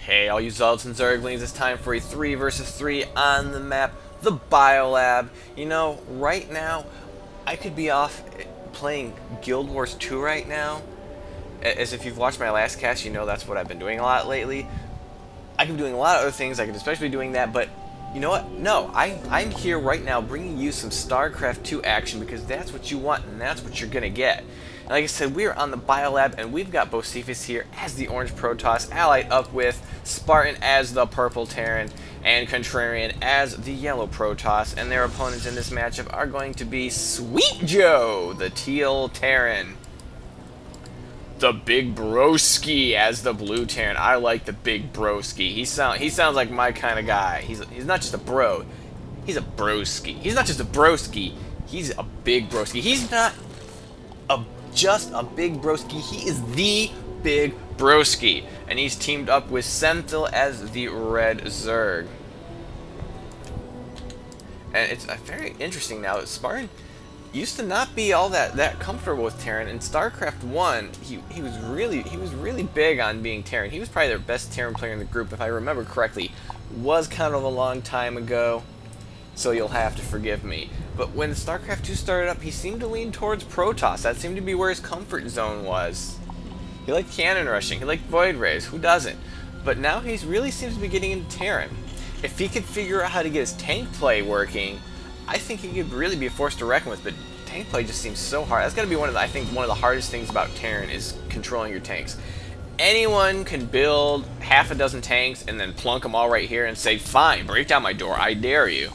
Hey, all you Zealots and Zerglings, it's time for a 3 versus 3 on the map, the Biolab. You know, right now, I could be off playing Guild Wars 2 right now. As if you've watched my last cast, you know that's what I've been doing a lot lately. I could be doing a lot of other things, I could especially be doing that, but you know what? No, I'm here right now bringing you some Starcraft 2 action because that's what you want and that's what you're going to get. And like I said, we're on the Biolab and we've got Bocephus here as the Orange Protoss, allied up with Spartan as the Purple Terran, and Contrarian as the Yellow Protoss, and their opponents in this matchup are going to be Sweet Joe, the Teal Terran. The Big Broski as the Blue Terran. I like the Big Broski. He sounds like my kind of guy. He's not just a bro. He's a broski. He's not just a broski. He's a big broski. He's not just a big broski. He is the Big Broski. And he's teamed up with Senthil as the Red Zerg. And it's very interesting now that Spartan used to not be all that comfortable with Terran. In StarCraft 1, he was really big on being Terran. He was probably their best Terran player in the group, if I remember correctly. Was kind of a long time ago, so you'll have to forgive me. But when StarCraft 2 started up, he seemed to lean towards Protoss. That seemed to be where his comfort zone was. He liked cannon rushing, he liked void rays, who doesn't? But now he really seems to be getting into Terran. If he could figure out how to get his tank play working, I think he could really be a force to reckon with, but tank play just seems so hard. That's got to be one of the hardest things about Terran is controlling your tanks. Anyone can build half a dozen tanks and then plunk them all right here and say, fine, break down my door, I dare you.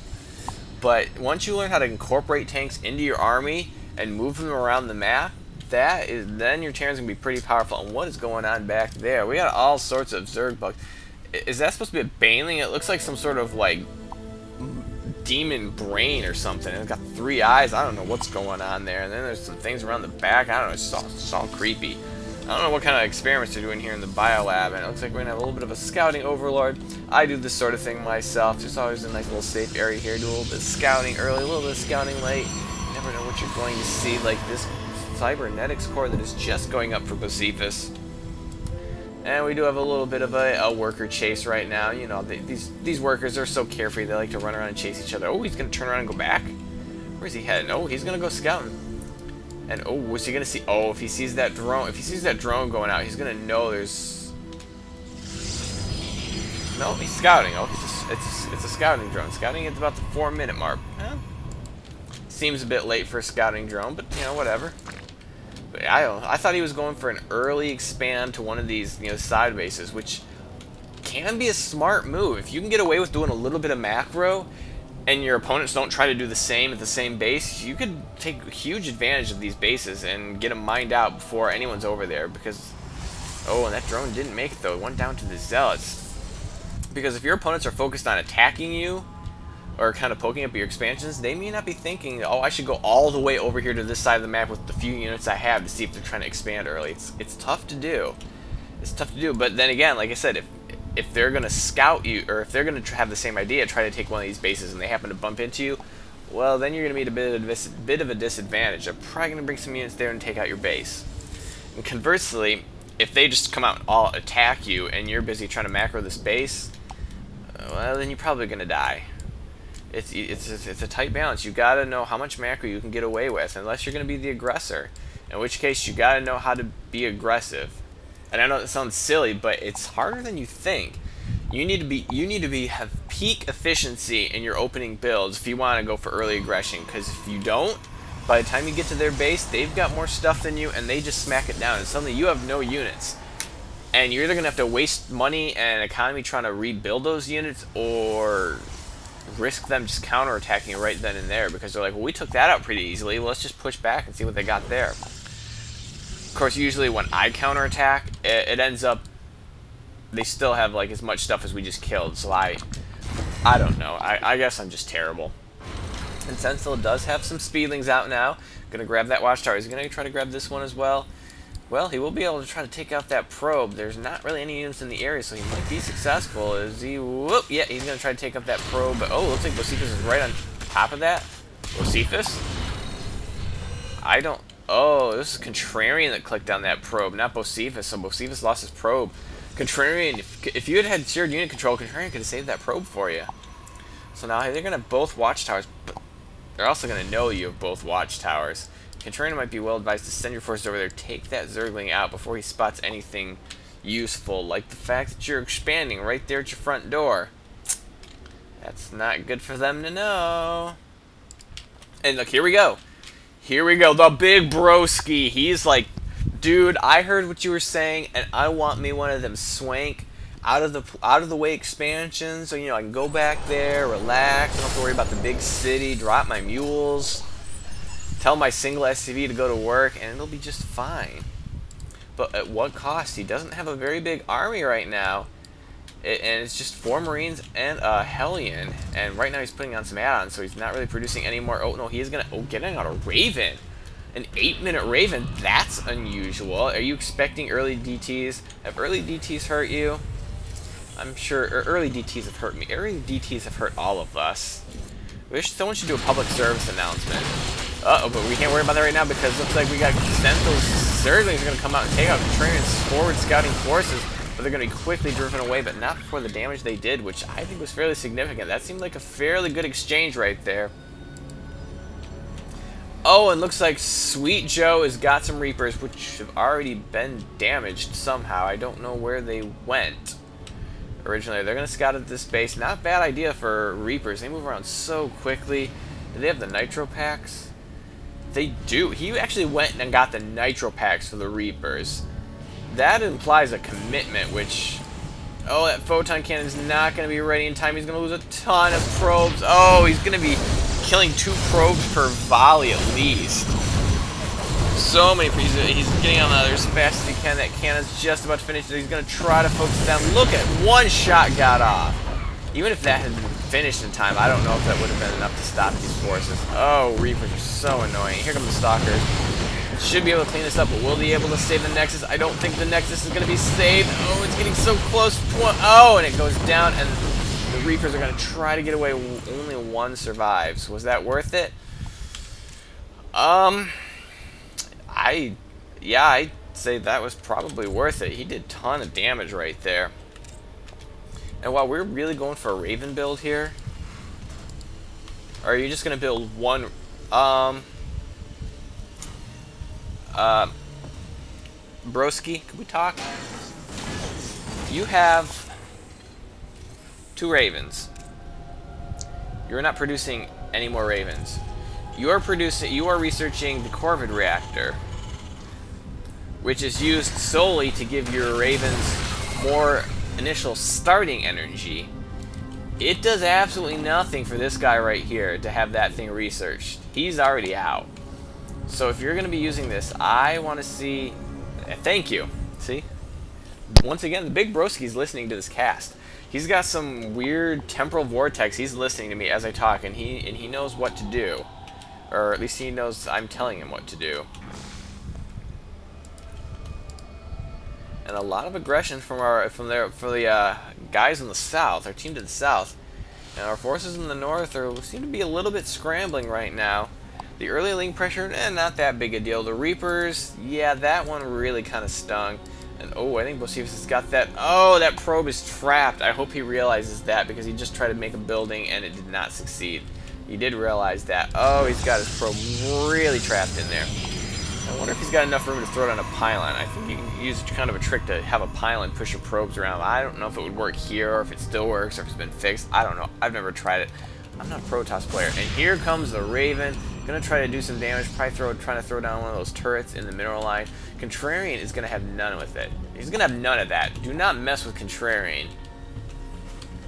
But once you learn how to incorporate tanks into your army and move them around the map, then your Terran's going to be pretty powerful. And what is going on back there? We got all sorts of Zerg bugs. Is that supposed to be a Baneling? It looks like some sort of, like, demon brain or something. It's got 3 eyes. I don't know what's going on there. And then there's some things around the back. I don't know. It's all creepy. I don't know what kind of experiments they're doing here in the Biolab. And it looks like we're going to have a little bit of a scouting overlord. I do this sort of thing myself. There's always a nice little safe area here. Do a little bit of scouting early, a little bit of scouting late. You never know what you're going to see. Like this cybernetics core that is just going up for Bocephus. And we do have a little bit of a worker chase right now. You know, these workers are so carefree. They like to run around and chase each other. Oh, he's going to turn around and go back. Where's he heading? Oh, he's going to go scouting. And oh, what's he going to see? Oh, if he sees that drone, going out, he's going to know there's... No, he's scouting. Oh, it's a scouting drone. Scouting at about the 4-minute mark. Seems a bit late for a scouting drone, but, you know, whatever. I thought he was going for an early expand to one of these, you know, side bases, which can be a smart move. If you can get away with doing a little bit of macro, and your opponents don't try to do the same at the same base, you could take huge advantage of these bases and get them mined out before anyone's over there. Because, oh, and that drone didn't make it though. It went down to the Zealots. Because if your opponents are focused on attacking you, or kind of poking up your expansions, they may not be thinking, oh, I should go all the way over here to this side of the map with the few units I have to see if they're trying to expand early. It's tough to do. It's tough to do, but then again, like I said, if they're going to scout you, or if they're going to have the same idea, try to take one of these bases, and they happen to bump into you, well, then you're going to be at a bit of a disadvantage. They're probably going to bring some units there and take out your base. And conversely, if they just come out and all attack you, and you're busy trying to macro this base, well, then you're probably going to die. It's a tight balance. You gotta know how much macro you can get away with, unless you're gonna be the aggressor. In which case, you gotta know how to be aggressive. And I know that sounds silly, but it's harder than you think. You need to have peak efficiency in your opening builds if you want to go for early aggression. Because if you don't, by the time you get to their base, they've got more stuff than you, and they just smack it down. And suddenly you have no units. And you're either gonna have to waste money and economy trying to rebuild those units, or risk them just counterattacking you right then and there, because they're like, well, we took that out pretty easily, well, let's just push back and see what they got there. Of course, usually when I counterattack, it ends up they still have like as much stuff as we just killed, so I don't know. I guess I'm just terrible. And Senthil does have some speedlings out now. Gonna grab that watchtower. Is he gonna try to grab this one as well? Well, he will be able to try to take out that probe. There's not really any units in the area, so he might be successful. Is he? Whoop! Yeah, he's going to try to take out that probe. But, oh, looks like Bocephus is right on top of that. Bocephus? I don't... Oh, this is Contrarian that clicked on that probe, not Bocephus. So Bocephus lost his probe. Contrarian, if you had had shared unit control, Contrarian could have saved that probe for you. So now they're going to have both watchtowers, but they're also going to know you have both watchtowers. Contrarian might be well advised to send your forces over there, take that Zergling out before he spots anything useful, like the fact that you're expanding right there at your front door. That's not good for them to know. And look, here we go. Here we go, the big broski. He's like, dude, I heard what you were saying, and I want me one of them swank out of the way expansions, so I can go back there, relax, don't have to worry about the big city, drop my mules, tell my single SCV to go to work, and it'll be just fine. But at what cost? He doesn't have a very big army right now, and it's just 4 Marines and a Hellion, and right now he's putting on some add-ons, so he's not really producing any more. Oh no, he is gonna getting out a Raven. An 8-minute Raven, that's unusual. Are you expecting early DTs? Have early DTs hurt you? I'm sure early DTs have hurt me. Early DTs have hurt all of us. Someone should do a public service announcement. Uh-oh, but we can't worry about that right now because it looks like we got Sentinels. Zerglings are going to come out and take out Contrarian's forward scouting forces, but they're going to be quickly driven away, but not before the damage they did, which I think was fairly significant. That seemed like a fairly good exchange right there. Oh, and looks like Sweet Joe has got some Reapers, which have already been damaged somehow. I don't know where they went originally. They're going to scout at this base. Not a bad idea for Reapers. They move around so quickly. Do they have the Nitro Packs? They do. He actually went and got the Nitro Packs for the Reapers. That implies a commitment, which... Oh, that Photon Cannon is not going to be ready in time. He's going to lose a ton of probes. Oh, he's going to be killing 2 probes per volley at least. So many. He's getting on there as fast as he can. That cannon's just about to finish. He's going to try to focus it down. Look at one shot got off. Even if that had been finished in time, I don't know if that would have been enough to stop these forces. Oh, Reapers are so annoying. Here come the Stalkers. Should be able to clean this up, but will they be able to save the Nexus? I don't think the Nexus is going to be saved. Oh, it's getting so close. Oh, and it goes down, and the Reapers are going to try to get away. Only 1 survives. Was that worth it? Yeah, I'd say that was probably worth it. He did a ton of damage right there. And while we're really going for a Raven build here, or are you just going to build one... Broski, can we talk? You have 2 Ravens. You're not producing any more Ravens. You are researching the Corvid reactor, which is used solely to give your Ravens more initial starting energy. It does absolutely nothing for this guy right here to have that thing researched. He's already out. So if you're going to be using this, I want to see... Thank you. See? Once again, the big broski's listening to this cast. He's got some weird temporal vortex. He's listening to me as I talk, and he knows what to do. Or at least he knows I'm telling him what to do. And a lot of aggression from the guys in the south, our team to the south. And our forces in the north seem to be a little bit scrambling right now. The early link pressure, not that big a deal. The Reapers, yeah, that one really kind of stung. And oh, I think Bocephus has got that. Oh, that probe is trapped. I hope he realizes that because he just tried to make a building and it did not succeed. He did realize that. Oh, he's got his probe really trapped in there. I wonder if he's got enough room to throw down a pylon. I think you can use kind of a trick to have a pylon push your probes around. I don't know if it would work here or if it still works or if it's been fixed. I don't know. I've never tried it. I'm not a Protoss player. And here comes the Raven. Gonna try to do some damage. Probably trying to throw down one of those turrets in the mineral line. Contrarian is gonna have none with it. He's gonna have none of that. Do not mess with Contrarian.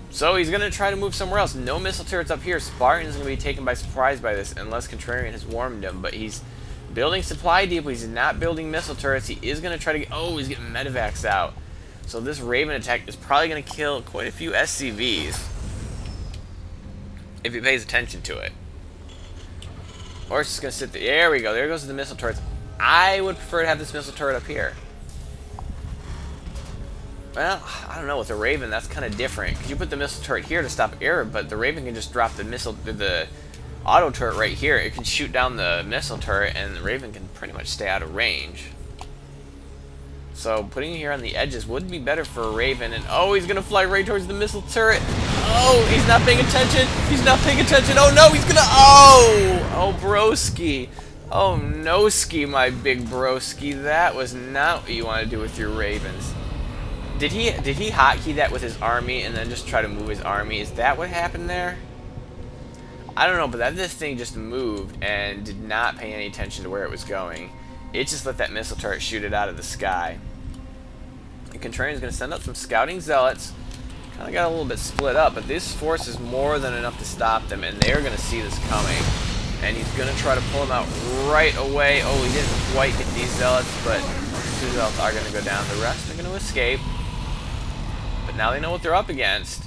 So he's gonna try to move somewhere else. No missile turrets up here. Spartan's gonna be taken by surprise by this unless Contrarian has warned him. But he's building supply depot. He's not building missile turrets. He is gonna try to get. Oh, he's getting medevacs out. So this Raven attack is probably gonna kill quite a few SCVs if he pays attention to it. Or it's just going to sit there. There we go. There goes the missile turrets. I would prefer to have this missile turret up here. Well, I don't know. With the Raven, that's kind of different. Because you put the missile turret here to stop air, but the Raven can just drop the auto turret right here. It can shoot down the missile turret, and the Raven can pretty much stay out of range. So putting it here on the edges would be better for a Raven. And oh, he's gonna fly right towards the missile turret. Oh, he's not paying attention. He's not paying attention. Oh no, he's gonna. Oh, broski. Oh no, ski, my big broski. That was not what you want to do with your Ravens. Did he hotkey that with his army and then just try to move his army? Is that what happened there? I don't know, but this thing just moved and did not pay any attention to where it was going. It just let that missile turret shoot it out of the sky. And Contrarian's going to send up some scouting zealots. Kind of got a little bit split up, but this force is more than enough to stop them, and they're going to see this coming. And he's going to try to pull them out right away. Oh, he didn't quite get these zealots, but 2 zealots are going to go down. The rest are going to escape. But now they know what they're up against.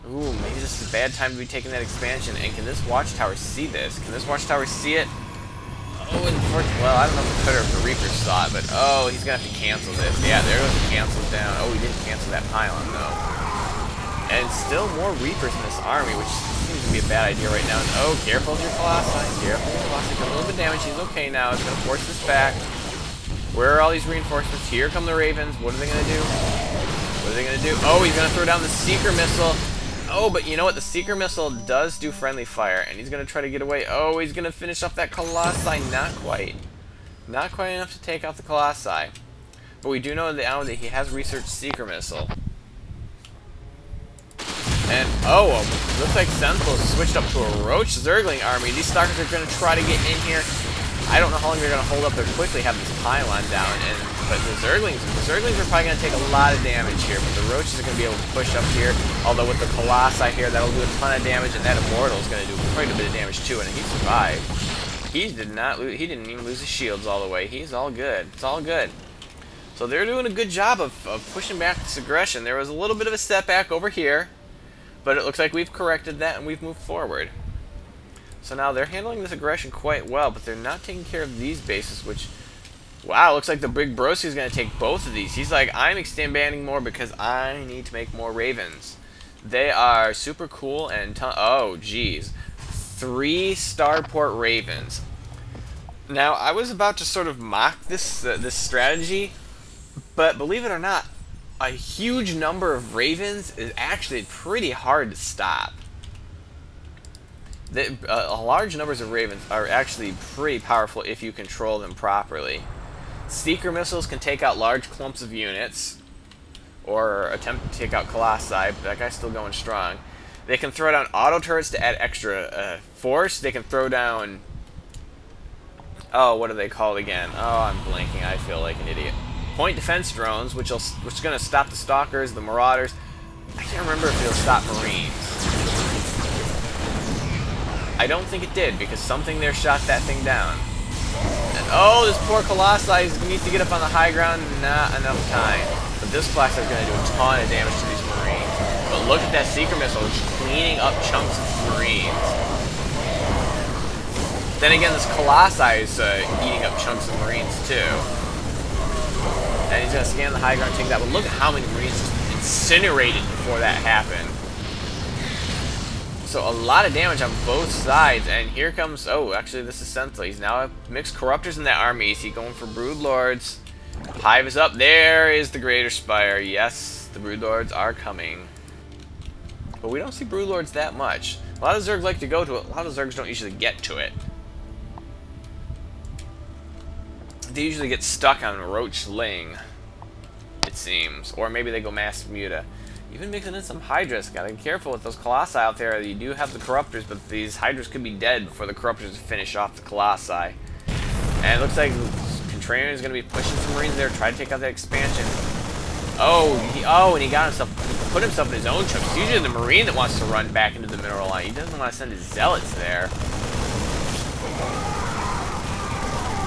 Ooh, maybe this is a bad time to be taking that expansion. And can this watchtower see this? Can this watchtower see it? Oh, well, I don't know if the Cutter or the Reapers saw it, but oh, he's going to have to cancel this. Yeah, there goes the cancels down. Oh, he didn't cancel that pylon, though. And still more Reapers in this army, which seems to be a bad idea right now. And, oh, careful with your Colossi. Careful with your Colossi. Got a little bit of damage. He's okay now. It's going to force this back. Where are all these reinforcements? Here come the Ravens. What are they going to do? What are they going to do? Oh, he's going to throw down the Seeker Missile. Oh, but you know what? The Seeker Missile does do friendly fire, and he's going to try to get away. Oh, he's going to finish off that Colossi. Not quite. Not quite enough to take out the Colossi. But we do know now that he has researched Seeker Missile. And, oh, looks like Sentinel switched up to a Roach Zergling army. These Stalkers are going to try to get in here. I don't know how long they're going to hold up. They'll quickly have this pylon down, but the Zerglings are probably going to take a lot of damage here, but the Roaches are going to be able to push up here, although with the Colossi here, that'll do a ton of damage, and that Immortal is going to do quite a bit of damage too, and he survived. He didn't even lose his shields all the way. He's all good. It's all good. So they're doing a good job of pushing back this aggression. There was a little bit of a setback over here, but it looks like we've corrected that and we've moved forward. So now they're handling this aggression quite well, but they're not taking care of these bases, which... Wow, looks like the big broski is going to take both of these. He's like, I'm expanding more because I need to make more Ravens. They are super cool and... Oh, geez. 3 Starport Ravens. Now, I was about to sort of mock this this but believe it or not, a huge number of Ravens is actually pretty hard to stop. Large numbers of Ravens are actually pretty powerful if you control them properly. Seeker missiles can take out large clumps of units, or attempt to take out Colossi, but that guy's still going strong. They can throw down auto turrets to add extra force. They can throw down... Oh, what are they called again? Oh, I'm blanking. I feel like an idiot. Point defense drones, which is going to stop the Stalkers, the Marauders. I can't remember if it'll stop Marines. I don't think it did, because something there shot that thing down. And oh, this poor Colossi needs to get up on the high ground. Not enough time. But this class is going to do a ton of damage to these Marines. But look at that Seeker Missile, just cleaning up chunks of Marines. Then again, this Colossi is eating up chunks of Marines too. And he's going to scan the high ground and take that. But look at how many Marines just incinerated before that happened. So a lot of damage on both sides, and here comes... Oh, actually, this is Sentinel. He's now mixed Corruptors in that army. Is he going for Broodlords? Hive is up. There is the Greater Spire. Yes, the Broodlords are coming. But we don't see Broodlords that much. A lot of Zergs like to go to it. A lot of Zergs don't usually get to it. They usually get stuck on Roach Ling, it seems. Or maybe they go Massive Muta. Even mixing in some Hydras. Gotta be careful with those Colossi out there. You do have the Corruptors, but these Hydras could be dead before the Corruptors finish off the Colossi. And it looks like Contrarian is going to be pushing some Marines there, try to take out that expansion. Oh, and he got himself, put himself in his own choke. It's usually the Marine that wants to run back into the mineral line. He doesn't want to send his Zealots there.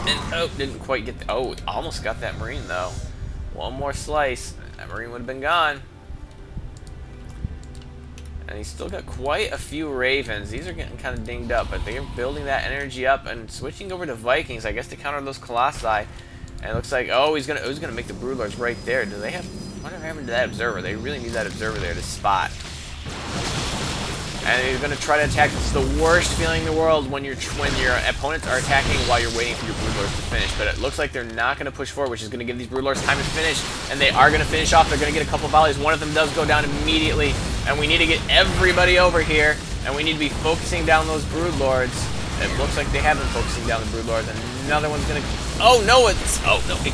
And, oh, didn't quite get the... Oh, almost got that Marine, though. One more slice. That Marine would have been gone. And he's still got quite a few Ravens. These are getting kind of dinged up, but they're building that energy up and switching over to Vikings, I guess, to counter those Colossi. And it looks like, oh, he's gonna make the Broodlords right there. Do they have... Whatever happened to that Observer? They really need that Observer there to spot. And you're going to try to attack. It's the worst feeling in the world when your opponents are attacking while you're waiting for your broodlords to finish. But it looks like they're not going to push forward, which is going to give these broodlords time to finish. And they are going to finish off. They're going to get a couple volleys. One of them does go down immediately. And we need to get everybody over here. And we need to be focusing down those broodlords. It looks like they have been focusing down the broodlords. And another one's going to... Oh, no, it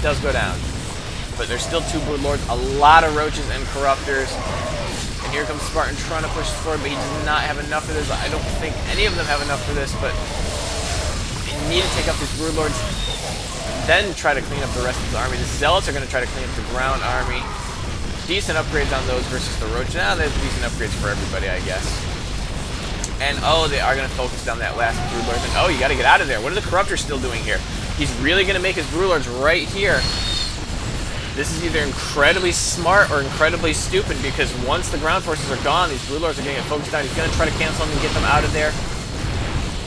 does go down. But there's still 2 broodlords. A lot of roaches and corruptors. Here comes Spartan trying to push forward, but he does not have enough for this. I don't think any of them have enough for this, but they need to take up these broodlords, then try to clean up the rest of the army. The zealots are going to try to clean up the ground army. Decent upgrades on those versus the roach. Now there's decent upgrades for everybody, I guess. And oh, they are going to focus down that last broodlord. And oh, you got to get out of there. What are the corruptors still doing here? He's really going to make his broodlords right here. This is either incredibly smart or incredibly stupid, because once the ground forces are gone, these broodlords are going to get focused down. He's going to try to cancel them and get them out of there.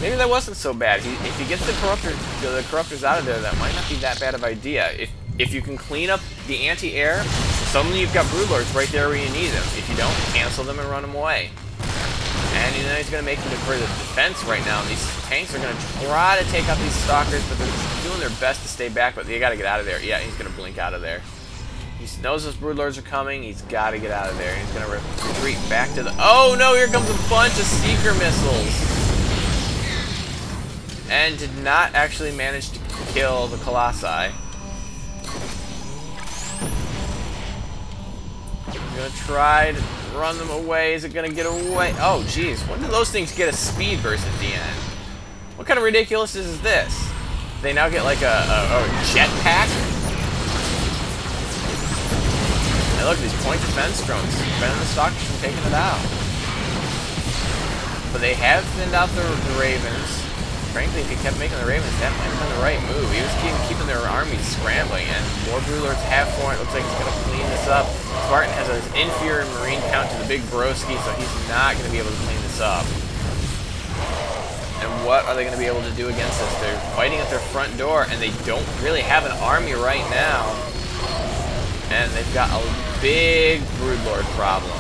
Maybe that wasn't so bad. If he gets the corruptors out of there, that might not be that bad of an idea. If you can clean up the anti-air, suddenly you've got broodlords right there where you need them. If you don't, cancel them and run them away. And you know he's going to make them for the defense right now. And these tanks are going to try to take out these stalkers, but they're doing their best to stay back, but they got to get out of there. Yeah, he's going to blink out of there. He knows those broodlords are coming. He's got to get out of there. He's going to retreat back to the... Oh, no, here comes a bunch of Seeker missiles. And did not actually manage to kill the Colossi. He's going to try to run them away. Is it going to get away? Oh, jeez. When do those things get a speed burst at the end? What kind of ridiculousness is this? They now get like a jetpack? And look, these point defense drones preventing the stalkers from taking it out. But they have thinned out the Ravens. Frankly, if he kept making the Ravens, that might have been the right move. He was keeping their armies scrambling, and more broodlords have for it. Looks like he's going to clean this up. Spartan has an inferior marine count to the big broski, so he's not going to be able to clean this up. And what are they going to be able to do against this? They're fighting at their front door, and they don't really have an army right now. And they've got a big broodlord problem.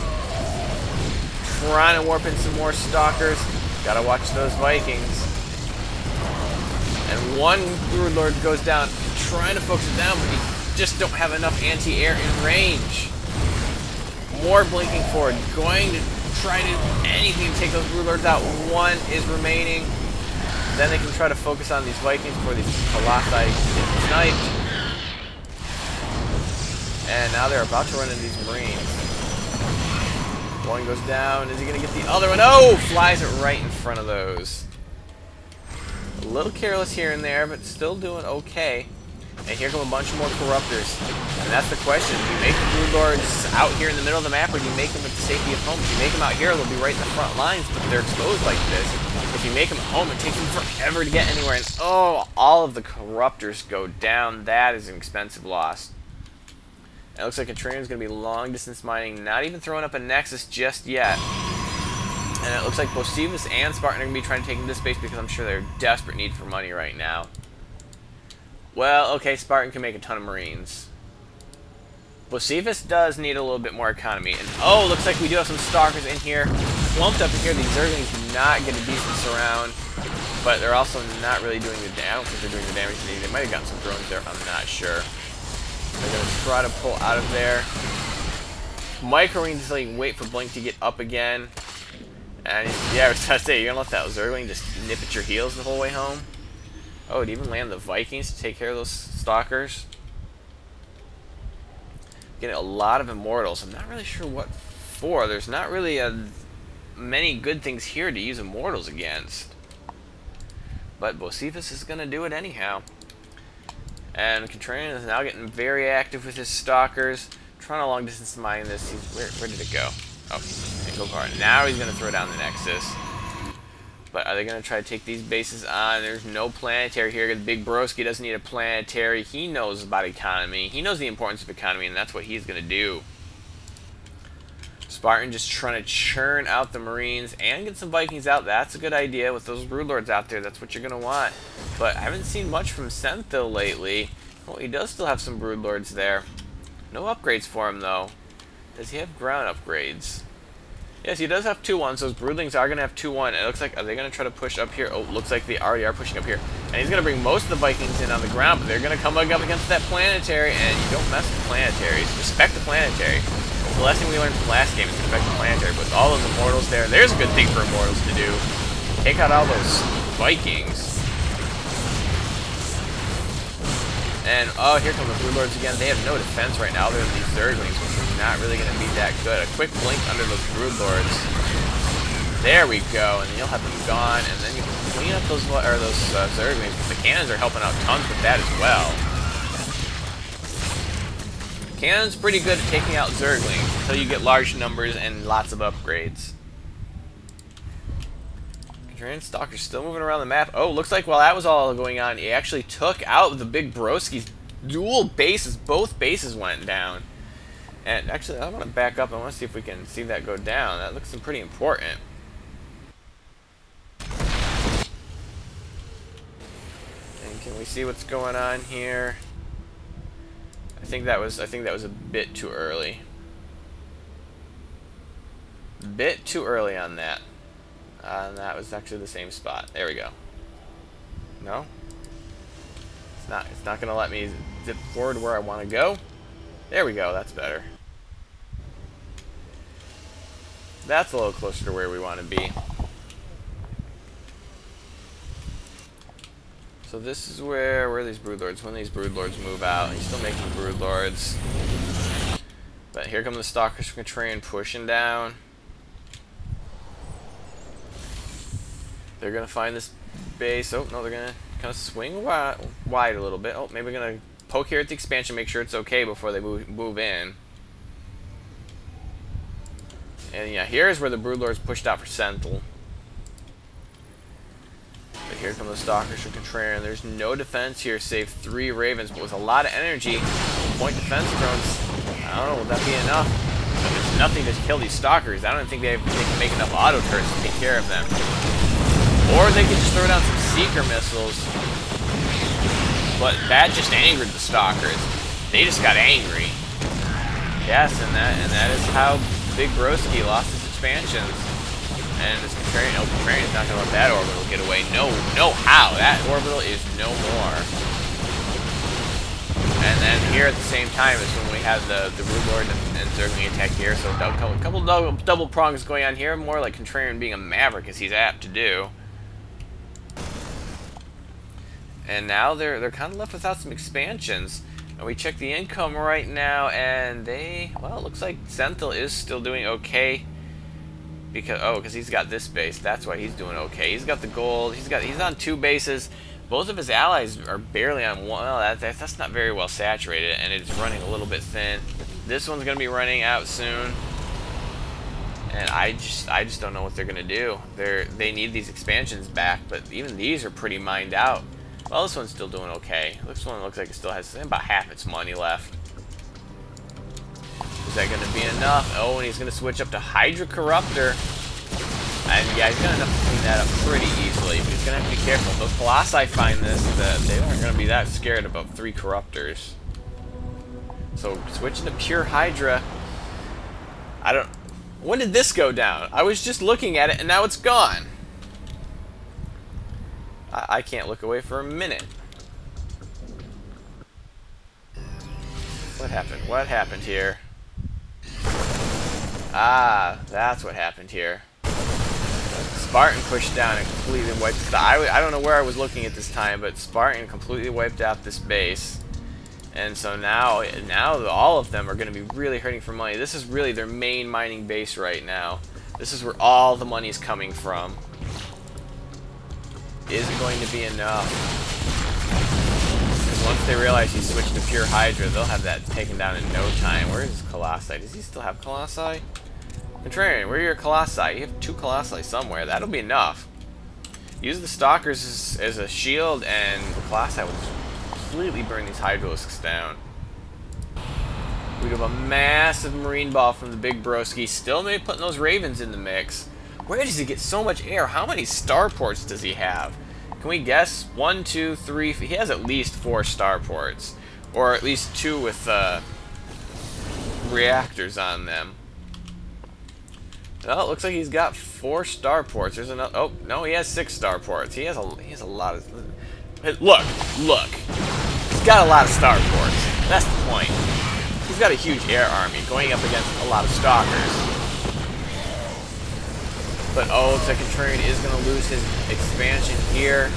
Trying to warp in some more stalkers. Gotta watch those Vikings. And one broodlord goes down, trying to focus it down, but he just don't have enough anti-air in range. More blinking forward, going to try to do anything to take those broodlords out. One is remaining. Then they can try to focus on these Vikings before these Colossi get sniped. And now they're about to run into these Marines. One goes down. Is he going to get the other one? Oh! Flies it right in front of those. A little careless here and there, but still doing okay. And here come a bunch more corruptors. And that's the question. Do you make the broodlords out here in the middle of the map, or do you make them at the safety of home? If you make them out here, they'll be right in the front lines, but they're exposed like this. If you make them at home, it takes them forever to get anywhere. And oh, all of the corruptors go down. That is an expensive loss. It looks like Katrina's going to be long-distance mining, not even throwing up a Nexus just yet. And it looks like Bocephus and Spartan are going to be trying to take into space because I'm sure they're in desperate need for money right now. Well, okay, Spartan can make a ton of Marines. Bocephus does need a little bit more economy. And oh, looks like we do have some Stalkers in here. Clumped up in here, these Zerglings do not get a decent surround. But they're also not really doing the damage. I don't think they're doing the damage they need. They might have gotten some drones there, I'm not sure. They're going to try to pull out of there. Micro-Marine just like wait for Blink to get up again. And yeah, I was going to say, you're going to let that Zergling just nip at your heels the whole way home? Oh, it even land the Vikings to take care of those Stalkers. Getting a lot of Immortals. I'm not really sure what for. There's not really many good things here to use Immortals against. But Bocephus is going to do it anyhow. And Katrina is now getting very active with his Stalkers. Trying to long distance mine this. Where did it go? Oh, Nickel Car. Now he's going to throw down the Nexus. But are they going to try to take these bases on? There's no planetary here. The big Broski doesn't need a planetary. He knows about economy. He knows the importance of economy, and that's what he's going to do. Spartan just trying to churn out the Marines and get some Vikings out. That's a good idea. With those Broodlords out there, that's what you're going to want. But I haven't seen much from Senthil lately. Well, he does still have some Broodlords there. No upgrades for him, though. Does he have ground upgrades? Yes, he does have 2-1, so his broodlings are going to have 2-1. It looks like, are they going to try to push up here? Oh, looks like they already are pushing up here. And he's going to bring most of the Vikings in on the ground, but they're going to come up against that planetary, and you don't mess with planetaries. Respect the planetary. The lesson we learned from last game is respect the planetary. With all those immortals there, there's a good thing for immortals to do. Take out all those Vikings. And, oh, here come the Broodlords again. They have no defense right now. They're these Zerglings, which is not really going to be that good. A quick blink under those Broodlords. There we go. And then you'll have them gone. And then you can clean up those Zerglings. The cannons are helping out tons with that as well. Cannon's pretty good at taking out Zerglings until you get large numbers and lots of upgrades. Stalker's still moving around the map. Oh, looks like while that was all going on, he actually took out the big broski's dual bases. Both bases went down. And actually, I want to back up. I want to see if we can see that go down. That looks pretty important. And can we see what's going on here? I think that was a bit too early. Bit too early on that. And that was actually the same spot. There we go. No? It's not gonna let me zip forward where I want to go. There we go, that's better. That's a little closer to where we want to be. So this is where are these Broodlords? When these Broodlords move out, he's still making Broodlords. But here come the Stalkers from Contrarian pushing down. They're going to find this base. Oh, no, they're going to kind of swing wide a little bit. Oh, maybe we're going to poke here at the expansion, make sure it's okay before they move in. And yeah, here's where the Broodlords pushed out for Sentinel. But here come the Stalkers from Contrarian. There's no defense here save 3 Ravens, but with a lot of energy, point defense drones, I don't know, will that be enough? But there's nothing to kill these Stalkers. I don't think they can make enough auto turrets to take care of them. Or they could just throw down some Seeker missiles. But that just angered the Stalkers. They just got angry. Yes, and that is how Big Broski lost his expansions. And this Contrarian, no, Contrarian's not going to let that orbital get away. No how. That orbital is no more. And then here at the same time is when we have the Broodlord and Zergling attack here. So a couple double prongs going on here. More like Contrarian being a maverick as he's apt to do. And now they're kind of left without some expansions. And we check the income right now, and well, it looks like Sentinel is still doing okay. Because he's got this base. That's why he's doing okay. He's got the gold. He's on 2 bases. Both of his allies are barely on 1. Well, that's not very well saturated, and it's running a little bit thin. This one's going to be running out soon. And I just don't know what they're going to do. They need these expansions back, but even these are pretty mined out. Well, this one's still doing okay. This one looks like it still has about half its money left. Is that going to be enough? Oh, and he's going to switch up to Hydra Corruptor. And yeah, he's going to have to clean that up pretty easily. But he's going to have to be careful. Those Colossi find this, they aren't going to be that scared about 3 Corruptors. So switching to pure Hydra. When did this go down? I was just looking at it and now it's gone. I can't look away for a minute. What happened? What happened here? Ah, that's what happened here. Spartan pushed down and completely wiped it. I don't know where I was looking at this time, but Spartan completely wiped out this base. And so now all of them are going to be really hurting for money. This is really their main mining base right now. This is where all the money is coming from. Is it going to be enough? Because once they realize he switched to pure Hydra, they'll have that taken down in no time. Where is Colossi? Does he still have Colossi? Contrarian, where are your Colossi? You have 2 Colossi somewhere. That'll be enough. Use the Stalkers as a shield, and the Colossi will completely burn these Hydralisks down. We have a massive Marine Ball from the Big Broski. Still maybe putting those Ravens in the mix. Where does he get so much air? How many starports does he have? Can we guess? 1, 2, 3. He has at least 4 starports. Or at least 2 with reactors on them. Well, it looks like he's got 4 starports. There's another. Oh no, he has 6 starports. He has a lot of. Hey, look. He's got a lot of starports. That's the point. He's got a huge air army going up against a lot of stalkers. But oh, the Contrarian is going to lose his expansion here.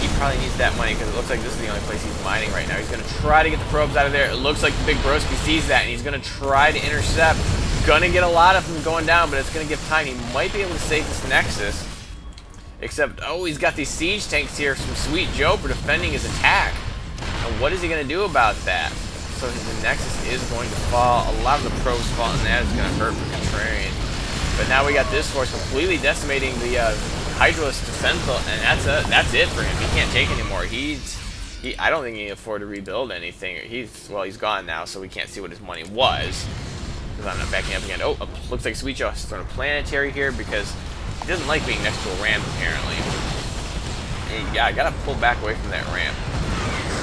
He probably needs that money because it looks like this is the only place he's mining right now. He's going to try to get the probes out of there. It looks like the big broski sees that and he's going to try to intercept. Gonna get a lot of them going down, but it's gonna give time. He might be able to save this Nexus. Except, oh, he's got these siege tanks here from Sweet Joe for defending his attack. And what is he gonna do about that? So the Nexus is going to fall. A lot of the probes fall, and that is gonna hurt for Contrarian. But now we got this force completely decimating the Hydralis Defensive, and that's it for him. He can't take anymore. I don't think he can afford to rebuild anything. He's gone now, so we can't see what his money was. I'm not backing up again. Oh, looks like Sweet Joe has thrown a planetary here because he doesn't like being next to a ramp, apparently. And yeah, I gotta pull back away from that ramp.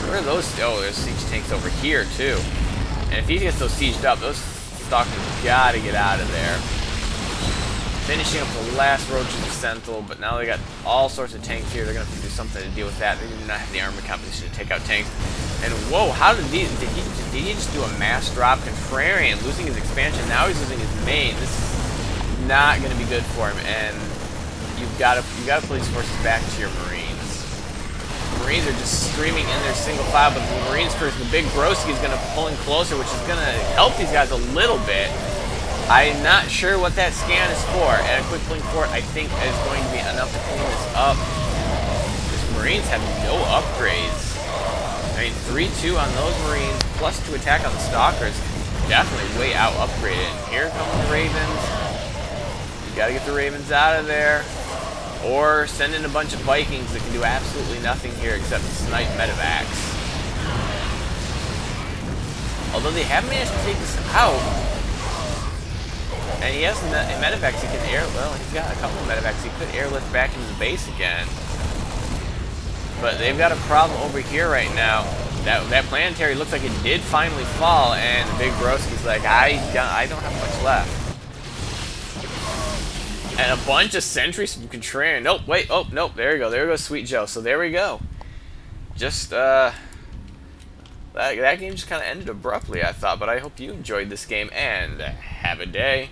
Where are those? Oh, there's siege tanks over here, too. And if he gets those sieged up, those stalkers gotta get out of there. Finishing up the last roaches of Sentinel, but now they got all sorts of tanks here. They're gonna have to do something to deal with that. They do not have the armor composition to take out tanks. And whoa, how did he just do a mass drop? Contrarian losing his expansion. Now he's losing his main. This is not going to be good for him. And you've got to pull these forces back to your Marines. The Marines are just streaming in their single file, but the Marines first. The big broski is going to pull in closer, which is going to help these guys a little bit. I'm not sure what that scan is for. And a quick blink for it, I think, is going to be enough to clean this up. These Marines have no upgrades. I mean, 3-2 on those Marines, plus 2 attack on the Stalkers, definitely way out upgraded. And here come the Ravens. You gotta get the Ravens out of there. Or send in a bunch of Vikings that can do absolutely nothing here except snipe medevacs. Although they have managed to take this out. And he has medevacs he can well, he's got a couple of medevacs he could airlift back into the base again. But they've got a problem over here right now. That planetary looks like it did finally fall, and the big broski's like, I don't have much left. And a bunch of sentries from Contrarian. Nope, wait, oh, nope, there we go. There goes Sweet Joe. So there we go. Just, that game just kind of ended abruptly, I thought. But I hope you enjoyed this game, and have a day.